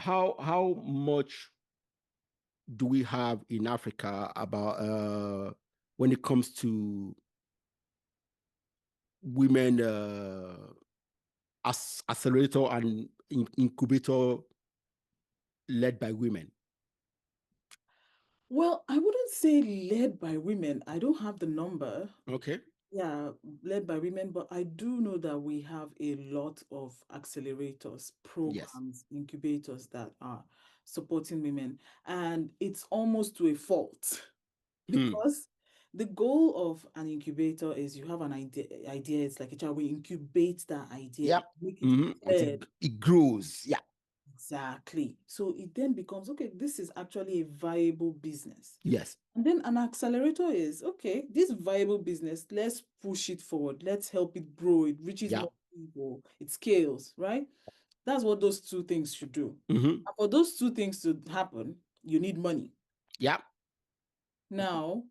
how much do we have in Africa about when it comes to women as accelerator and incubator led by women? Well, I wouldn't say led by women. I don't have the number. Okay. Yeah, led by women, but I do know that we have a lot of accelerators, Yes. programs, incubators that are supporting women. And it's almost to a fault Hmm. because the goal of an incubator is you have an idea, it's like a child, we incubate that idea, Yep. make it Mm-hmm. Until bed. it grows. Yeah. Exactly. So it then becomes, okay, this is actually a viable business. Yes. And then an accelerator is, okay, this viable business, let's push it forward. Let's help it grow. It reaches Yeah. more people. It scales, right? That's what those two things should do. Mm-hmm. And for those two things to happen, you need money. Yeah. Now,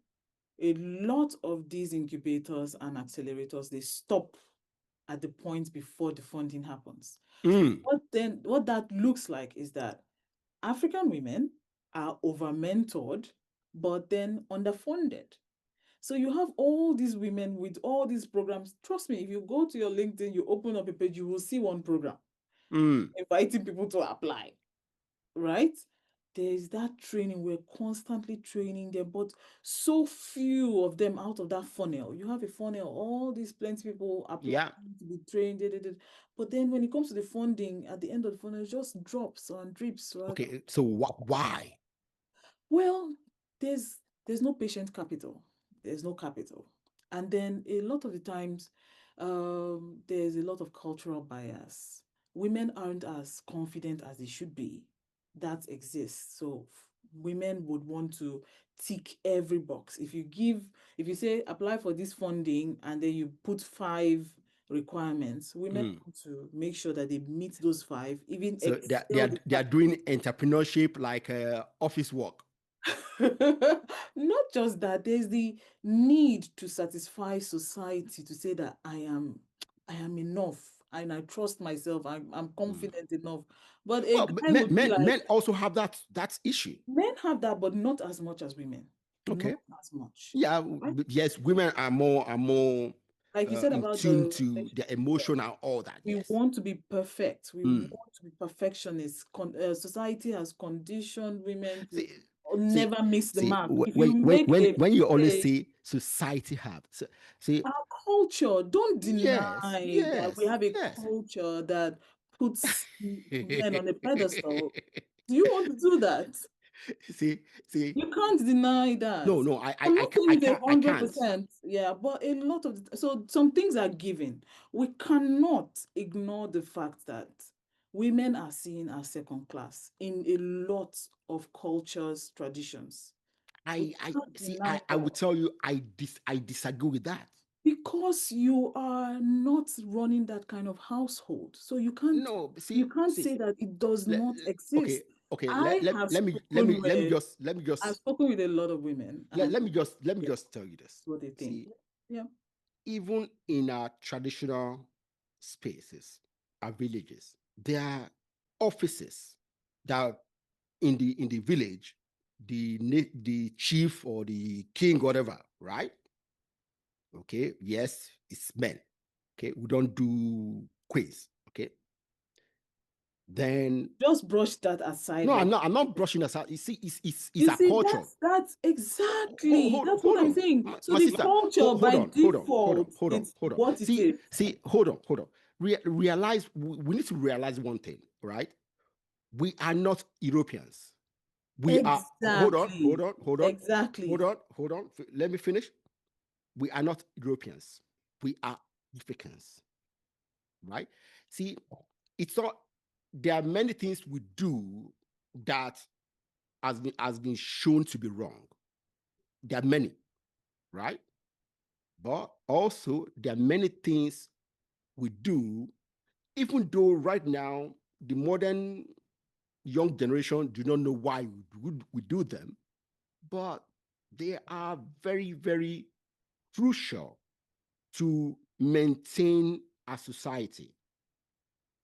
a lot of these incubators and accelerators, they stop at the point before the funding happens. So Mm. what that looks like is that African women are over-mentored, but then underfunded. So you have all these women with all these programs. Trust me, if you go to your LinkedIn, you open up a page, you will see one program Mm. inviting people to apply, right? There's that training. We're constantly training them, but so few of them out of that funnel. You have a funnel, all these plenty people applying Yeah. to be trained, but then when it comes to the funding, at the end of the funnel, it just drops and drips, right? Okay. So why? Well, there's there's no patient capital. There's no capital. And then a lot of the times, there's a lot of cultural bias. Women aren't as confident as they should be. That exists. So women would want to tick every box. If you say apply for this funding and then you put five requirements, women Mm. want to make sure that they meet those five, even So excel the they are doing entrepreneurship like office work. Not just that, there's the need to satisfy society to say that I am enough and I trust myself. I'm Mm. confident enough. But a Well, guy would be like, men also have that issue. men have that, but not as much as women. Not Okay. as much. Yeah. Right? Yes. Women are more Like you said in about tune the to their emotion and all that. we Yes. want to be perfect. We Mm. want to be perfectionists. Society has conditioned women to See, see, never miss the see. mark. If you make a When you always mistake, say society have, so, see, our culture, don't yes, deny that we yes, have a yes. culture that puts men on a pedestal. Do you want to do that? see, see. You can't deny that. No, no. I'm not saying it's a I hundred can't. percent, yeah, but a lot of so some things are given. We cannot ignore the fact that women are seen as second class in a lot of cultures, traditions. We can't deny I that. will tell you, I disagree with that. Because you are not running that kind of household. So No, you can't see. say that it does not Okay, exist. okay. I have spoken with Let me I've just spoken with a lot of women and let me yeah, just tell you this. what they think. See, Yeah. even in our traditional spaces, our villages, there are offices that in the village, the chief or the king, whatever, right? Okay, yes, it's men. Okay, we don't do quiz. Okay, then Just brush that aside no, like I'm not brushing aside. You see, it's you our see, culture. that's exactly that's what Hold I'm on, saying. So my the sister. culture by default, it's Hold on. what it is. See, hold on. Realize we need to realize one thing, right? We are not Europeans. We are. Exactly. Exactly. Hold on. Let me finish. We are not Europeans. We are Africans, right? See, it's not. There are many things we do that has been shown to be wrong. There are many, right? But also there are many things we do, even though right now the modern young generation do not know why we do them, but they are very, very crucial to maintain a society,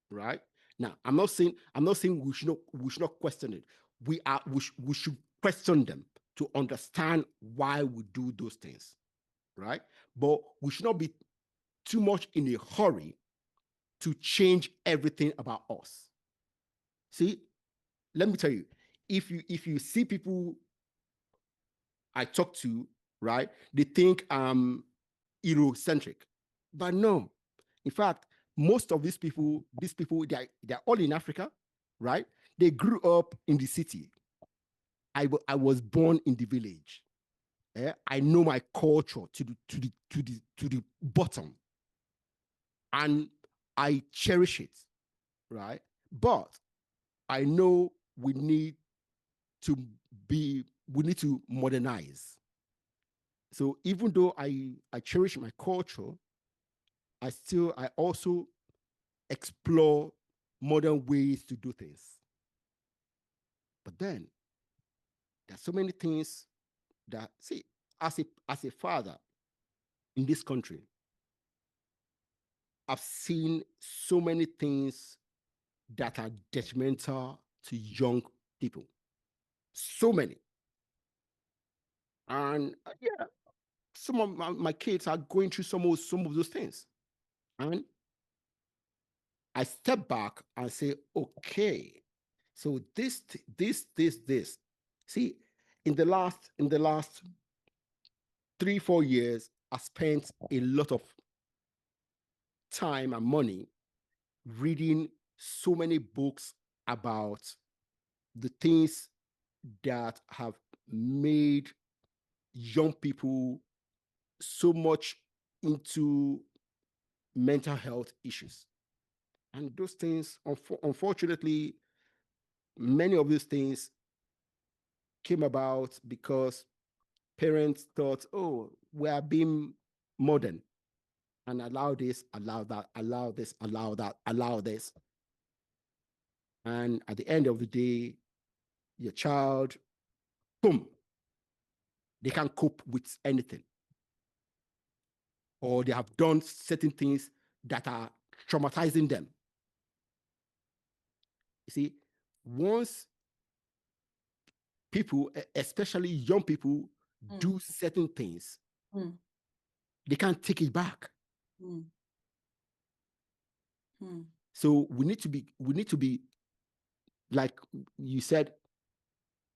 right? Now, I'm not saying we should not question it. We should question them to understand why we do those things, right? But we should not be too much in a hurry to change everything about us. See, let me tell you, if you see people I talk to, right, they think I'm Eurocentric, but no. In fact, most of these people, they're all in Africa, right? They grew up in the city. I was born in the village. I know my culture to the bottom, and I cherish it, right? But I know we need to modernize. So even though I cherish my culture, I also explore modern ways to do things. But then there's so many things that, see, as a father in this country, I've seen so many things that are detrimental to young people. So many. And yeah, some of my kids are going through some of those things. And I step back and say, okay, so this. See, in the last 3-4 years, I spent a lot of time and money reading so many books about the things that have made young people so much into mental health issues. And those things, unfortunately, many of these things came about because parents thought, oh, we are being modern and allow this, allow that, allow this, allow that, allow this. And at the end of the day, your child, boom, they can't cope with anything. Or they have done certain things that are traumatizing them. You see, once people, especially young people, do certain things, they can't take it back. So we need to be, like you said,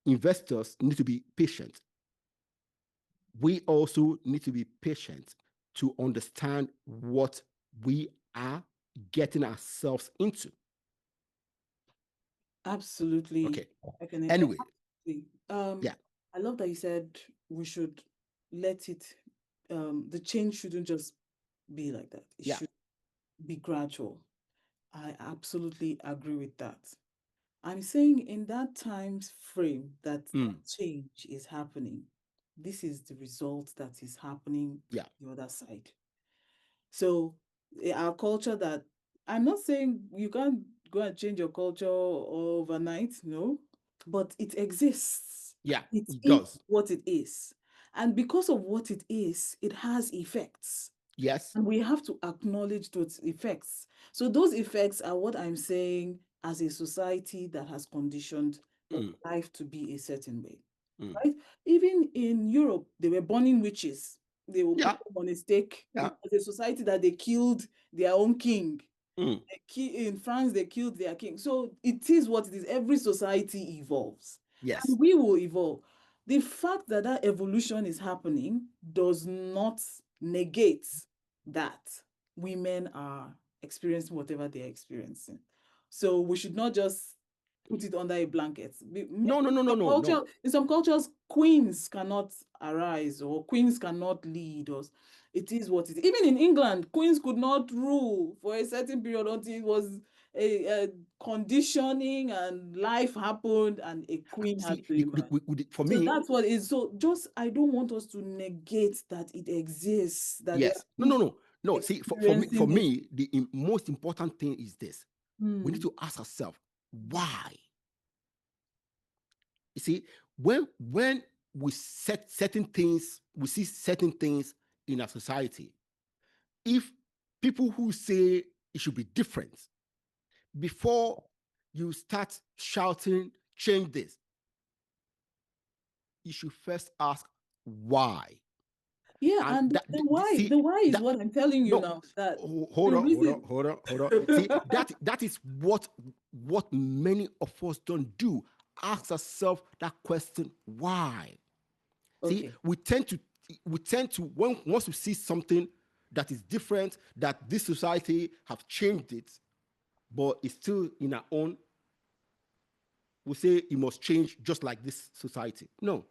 investors need to be patient. We also need to be patient to understand what we are getting ourselves into. Absolutely. Okay. Anyway. Yeah. I love that you said we should let it, the change shouldn't just be like that. It should be gradual. I absolutely agree with that. I'm saying in that time frame that change is happening, this is the result that is happening the other side. So our culture that, I'm not saying you can't go and change your culture overnight, no, but it exists. Yeah, it does. What it is. And because of what it is, it has effects. Yes. And we have to acknowledge those effects. So those effects are what I'm saying as a society that has conditioned life to be a certain way. Right? Even in Europe, they were burning witches. They will put them on a stake. It was a society that they killed their own king. In France, they killed their king. So it is what it is. Every society evolves. Yes. And we will evolve. The fact that that evolution is happening does not negate that women are experiencing whatever they're experiencing. So we should not just put it under a blanket. No. In some cultures, queens cannot arise or queens cannot lead us. It is what it is. Even in England, queens could not rule for a certain period until it was a conditioning and life happened and a queen had to emerge. For me, that's what it is. So just, I don't want us to negate that it exists. That yes. No. See, for me, the most important thing is this. We need to ask ourselves, why? You see, when we set certain things, we see certain things in our society. If people who say it should be different, before you start shouting, change this, you should first ask why. Yeah, And and that, the why, see, the why is that, what I'm telling you no, now. That hold the on, hold on, reason. hold on, hold on. See, that is what many of us don't do. Ask ourselves that question, why? See, Okay. we tend to when once we see something that is different, that this society have changed it, but it's still in our own, we say it must change just like this society. No,